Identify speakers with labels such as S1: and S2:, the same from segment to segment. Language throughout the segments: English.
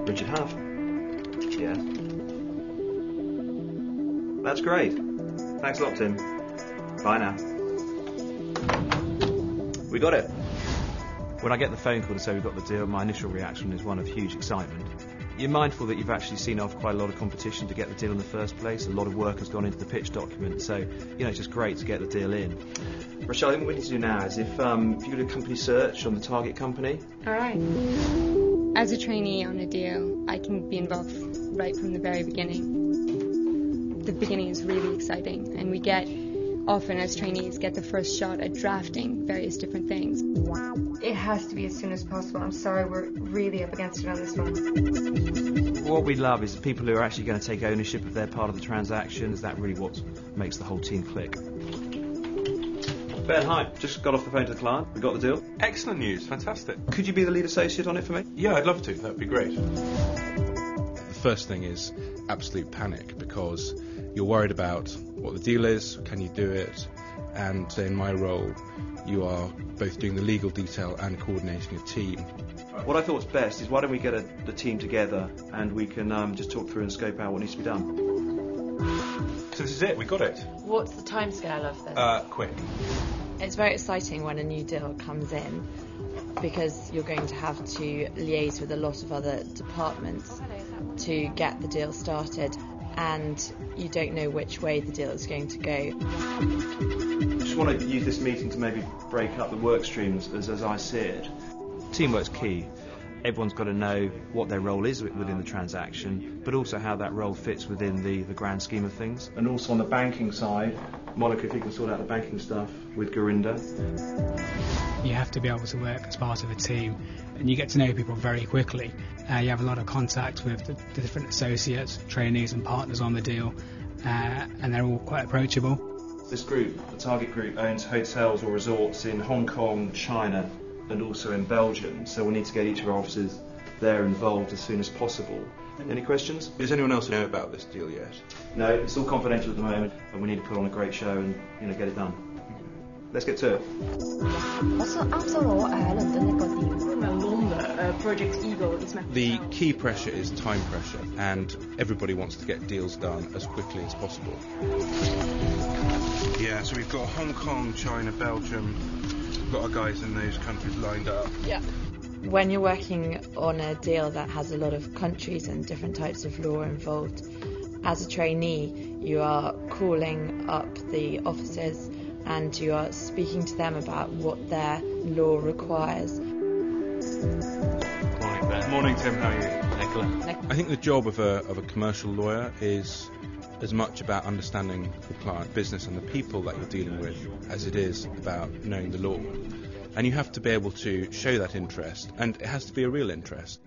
S1: Richard Huff. Yeah. That's great. Thanks a lot, Tim. Bye now. We got it. When I get the phone call to say we've got the deal, my initial reaction is one of huge excitement. You're mindful that you've actually seen off quite a lot of competition to get the deal in the first place. A lot of work has gone into the pitch document, so it's just great to get the deal in. Rochelle, I think what we need to do now is if you do a company search on the target company.
S2: All right. As a trainee on a deal, I can be involved right from the very beginning. The beginning is really exciting, and we often as trainees get the first shot at drafting various different things.
S3: It has to be as soon as possible. I'm sorry, we're really up against it on this one.
S1: What we love is the people who are actually going to take ownership of their part of the transaction. Is that really what makes the whole team click? Ben, hi. Just got off the phone to the client. We got the deal.
S4: Excellent news. Fantastic.
S1: Could you be the lead associate on it for me?
S4: Yeah, I'd love to. That'd be great.
S5: The first thing is absolute panic because you're worried about what the deal is, can you do it, and in my role you are both doing the legal detail and coordinating a team.
S1: What I thought was best is why don't we get the team together and we can just talk through and scope out what needs to be done.
S4: So this is it, we got it.
S6: What's the timescale of this?
S4: Quick.
S6: It's very exciting when a new deal comes in because you're going to have to liaise with a lot of other departments to get the deal started, and you don't know which way the deal is going to go.
S1: I just want to use this meeting to maybe break up the work streams as I see it. Teamwork's key. Everyone's got to know what their role is within the transaction, but also how that role fits within the grand scheme of things. And also on the banking side, Monica, if you can sort out the banking stuff with Gurinder.
S7: You have to be able to work as part of a team, and you get to know people very quickly. You have a lot of contact with the different associates, trainees and partners on the deal, and they're all quite approachable.
S1: This group, the target group, owns hotels or resorts in Hong Kong, China, and also in Belgium, so we need to get each of our officers there involved as soon as possible. Any questions?
S5: Does anyone else know about this deal yet?
S1: No, it's all confidential at the moment, and we need to put on a great show and get it done. Let's get to it.
S5: The key pressure is time pressure, and everybody wants to get deals done as quickly as possible. Yeah, so we've got Hong Kong, China, Belgium. We've got our guys in those countries lined up.
S6: Yeah. When you're working on a deal that has a lot of countries and different types of law involved, as a trainee, you are calling up the officers and you are speaking to them about what their law requires.
S4: Morning, Ben. Morning, Tim. How are you? Excellent.
S5: I think the job of a commercial lawyer is as much about understanding the client business and the people that you're dealing with as it is about knowing the law. And you have to be able to show that interest, and it has to be a real interest.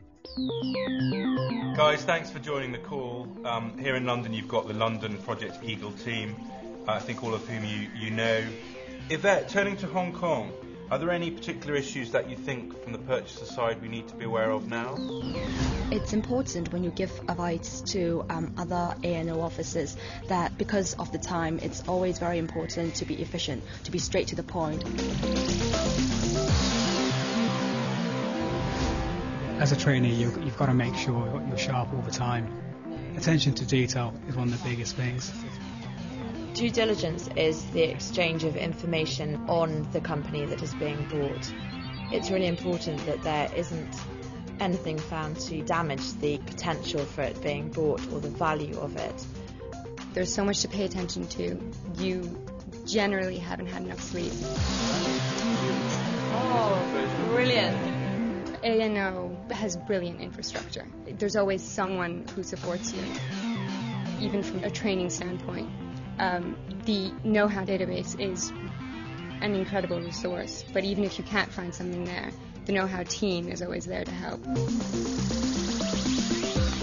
S4: Guys, thanks for joining the call. Here in London, you've got the London Project Eagle team, I think all of whom you know. Yvette, turning to Hong Kong, are there any particular issues that you think from the purchaser side we need to be aware of now?
S8: It's important when you give advice to other A&O officers that because of the time, it's always very important to be efficient, to be straight to the point.
S7: As a trainee, you've got to make sure you're sharp all the time. Attention to detail is one of the biggest things.
S6: Due diligence is the exchange of information on the company that is being bought. It's really important that there isn't anything found to damage the potential for it being bought or the value of it.
S2: There's so much to pay attention to. You generally haven't had enough sleep.
S6: Oh, brilliant.
S2: A&O has brilliant infrastructure. There's always someone who supports you, even from a training standpoint. The know-how database is an incredible resource, but even if you can't find something there, the know-how team is always there to help.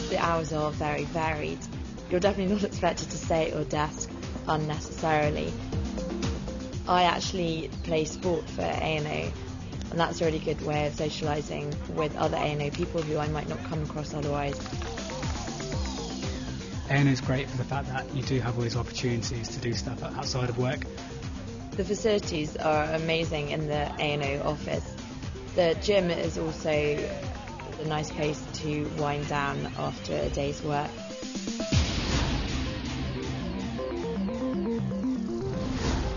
S6: The hours are very varied. You're definitely not expected to stay at your desk unnecessarily. I actually play sport for A&O, and that's a really good way of socialising with other A&O people who I might not come across otherwise.
S7: A&O is great for the fact that you do have all these opportunities to do stuff outside of work.
S6: The facilities are amazing in the A&O office. The gym is also a nice place to wind down after a day's work.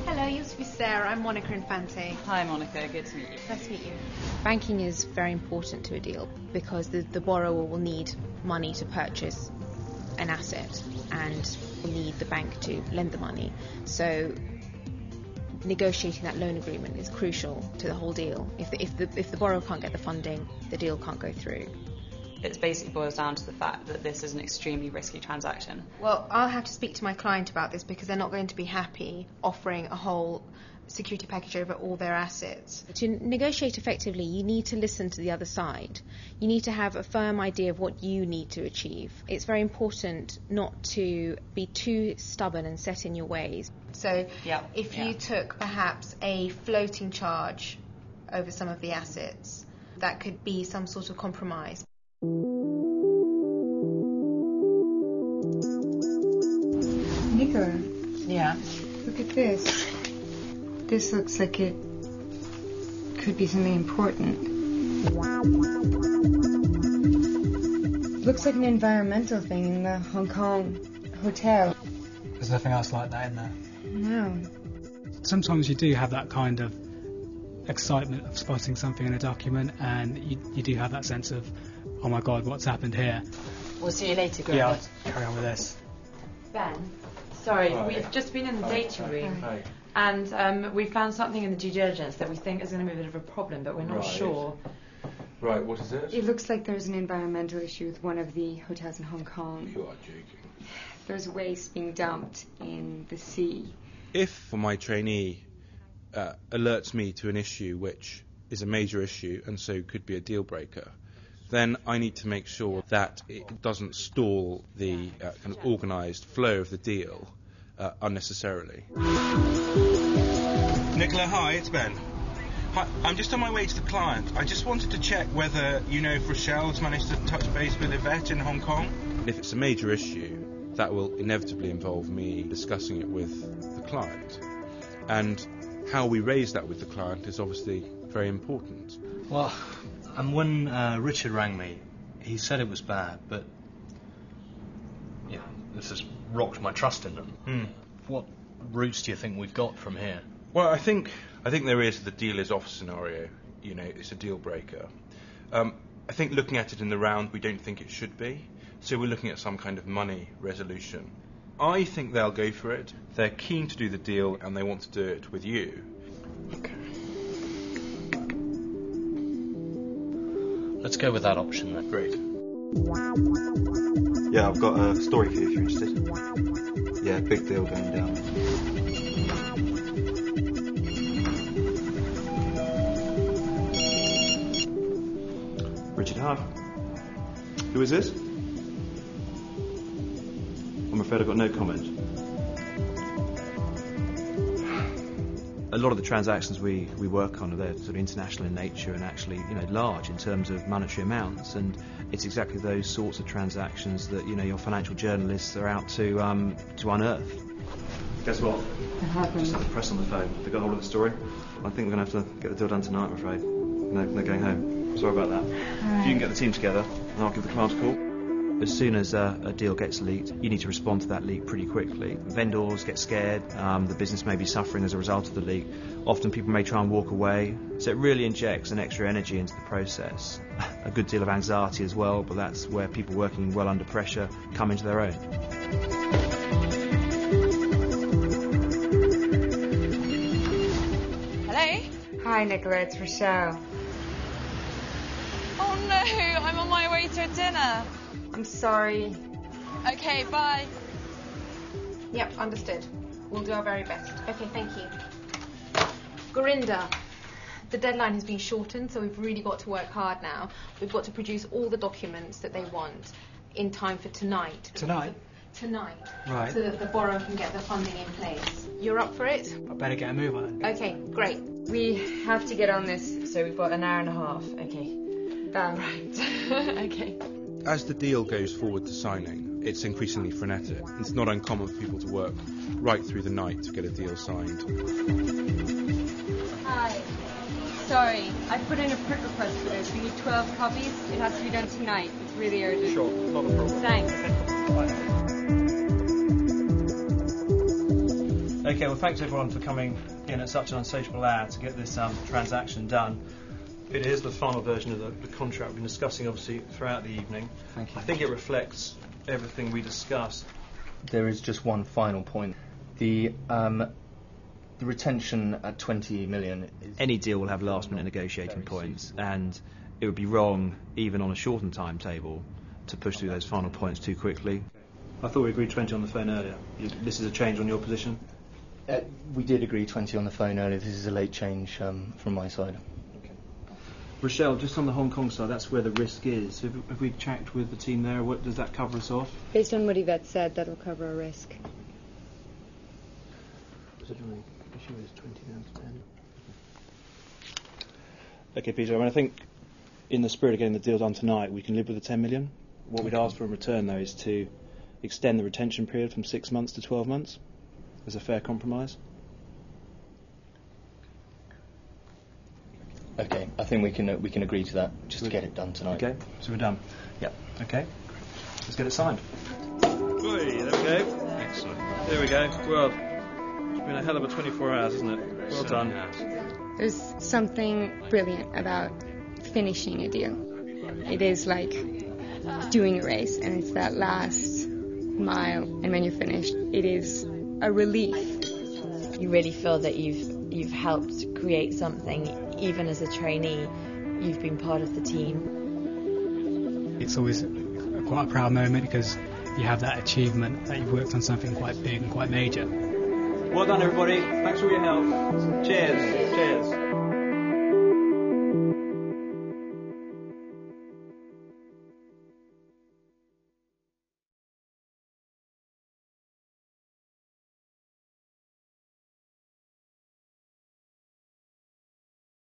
S9: Hello, used to be Sarah. I'm Monica Infante.
S10: Hi Monica, good to meet you.
S9: Nice to meet you.
S11: Banking is very important to a deal because the borrower will need money to purchase an asset and will need the bank to lend the money. So negotiating that loan agreement is crucial to the whole deal. If the borrower can't get the funding, the deal can't go through.
S10: It basically boils down to the fact that this is an extremely risky transaction.
S9: Well, I'll have to speak to my client about this because they're not going to be happy offering a whole security package over all their assets.
S11: To negotiate effectively, you need to listen to the other side. You need to have a firm idea of what you need to achieve. It's very important not to be too stubborn and set in your ways.
S9: So if you took perhaps a floating charge over some of the assets, that could be some sort of compromise.
S3: Nicola,
S10: Yeah.
S3: look at this. This looks like it could be something important. Looks like an environmental thing in the Hong Kong hotel.
S7: There's nothing else like that in there.
S3: No.
S7: Sometimes you do have that kind of excitement of spotting something in a document, and you do have that sense of, oh my god, what's happened here?
S6: We'll see you later, Greg.
S7: Yeah, I'll carry on with this.
S6: Ben, sorry,
S5: Hi.
S6: we've just been in the data room.
S5: Hi.
S6: And we found something in the due diligence that we think is going to be a bit of a problem, but we're not
S5: Right.
S6: sure.
S5: Right, what is it?
S3: It looks like there's an environmental issue with one of the hotels in Hong Kong.
S5: You are joking.
S3: There's waste being dumped in the sea.
S5: If my trainee alerts me to an issue which is a major issue and so could be a deal breaker, then I need to make sure that it doesn't stall the kind of organised flow of the deal unnecessarily.
S4: Nicola, hi, it's Ben. Hi, I'm just on my way to the client. I just wanted to check whether you know if Rochelle's managed to touch base with Yvette in Hong Kong.
S5: If it's a major issue, that will inevitably involve me discussing it with the client. And how we raise that with the client is obviously very important.
S12: Well, and when Richard rang me, he said it was bad, but yeah, this has rocked my trust in them. What routes do you think we've got from here?
S4: Well, I think there is the deal is off scenario. You know, it's a deal breaker. I think looking at it in the round, we don't think it should be. So we're looking at some kind of money resolution. I think they'll go for it. They're keen to do the deal and they want to do it with you.
S12: Okay. Let's go with that option then.
S4: Great.
S13: Yeah, I've got a story for you if you're interested. Yeah, big deal going down. Richard Hart. Who is this? I'm afraid I've got no comment.
S1: A lot of the transactions we work on are they're sort of international in nature and actually large in terms of monetary amounts, and it's exactly those sorts of transactions that your financial journalists are out to unearth.
S13: Guess what?
S3: What happened?
S13: Just had the press on the phone. They got hold of the story. I think we're going to have to get the deal done tonight, I'm afraid. No going home. Sorry about that. If you can get the team together, and I'll give the client a call.
S1: As soon as a deal gets leaked, you need to respond to that leak pretty quickly. Vendors get scared, the business may be suffering as a result of the leak. Often people may try and walk away, so it really injects an extra energy into the process. A good deal of anxiety as well, but that's where people working well under pressure come into their own.
S10: Hello?
S3: Hi, Nicola, it's Rochelle.
S10: Oh no, I'm on my way to a dinner.
S3: I'm sorry.
S10: Okay, bye.
S9: Yep, understood. We'll do our very best. Okay, thank you. Gorinda, the deadline has been shortened, so we've really got to work hard now. We've got to produce all the documents that they want in time for tonight.
S7: Tonight?
S9: Tonight.
S7: Right.
S9: So that the borrower can get the funding in place. You're up for it?
S7: I better get a move on it.
S9: Okay, great.
S3: We have to get on this.
S6: So we've got an hour and a half. Okay.
S3: Right.
S6: Okay.
S5: As the deal goes forward to signing, it's increasingly frenetic. It's not uncommon for people to work right through the night to get a deal signed.
S3: Hi.
S2: sorry. I put in a print request for this. We need 12 copies. It has to be done tonight. It's really urgent.
S13: Sure, not a problem.
S2: Thanks.
S1: Okay, well, thanks everyone for coming in at such an unsociable hour to get this transaction done. It is the final version of the contract we've been discussing, obviously, throughout the evening.
S14: Thank you.
S1: I think it reflects everything we discussed.
S14: There is just one final point. The retention at 20 million is...
S1: Any deal will have last-minute negotiating points, and it would be wrong, even on a shortened timetable, to push through those final points too quickly. I thought we agreed 20 on the phone earlier. This is a change on your position?
S14: We did agree 20 on the phone earlier. This is a late change from my side.
S1: Okay. Rochelle, just on the Hong Kong side, that's where the risk is. Have we checked with the team there? What does that cover us off?
S2: Based on what Yvette said, that'll cover our risk.
S1: Okay, Peter, I think in the spirit of getting the deal done tonight, we can live with the 10 million. What we'd ask for in return, though, is to extend the retention period from 6 months to 12 months as a fair compromise.
S14: Okay, I think we can agree to that, just to get it done tonight.
S1: Okay, so we're done?
S14: Yep.
S1: Okay, let's get it signed. There we go. Excellent. There we go. Well, it's been a hell of a 24 hours, isn't it? Well done.
S2: There's something brilliant about finishing a deal. It is like doing a race, and it's that last mile, and when you're finished, it is a relief.
S6: You really feel that you've helped create something. Even as a trainee, you've been part of the team.
S7: It's always quite a proud moment because you have that achievement that you've worked on something quite big and quite major.
S1: Well done, everybody. Thanks for your help. Cheers. Cheers.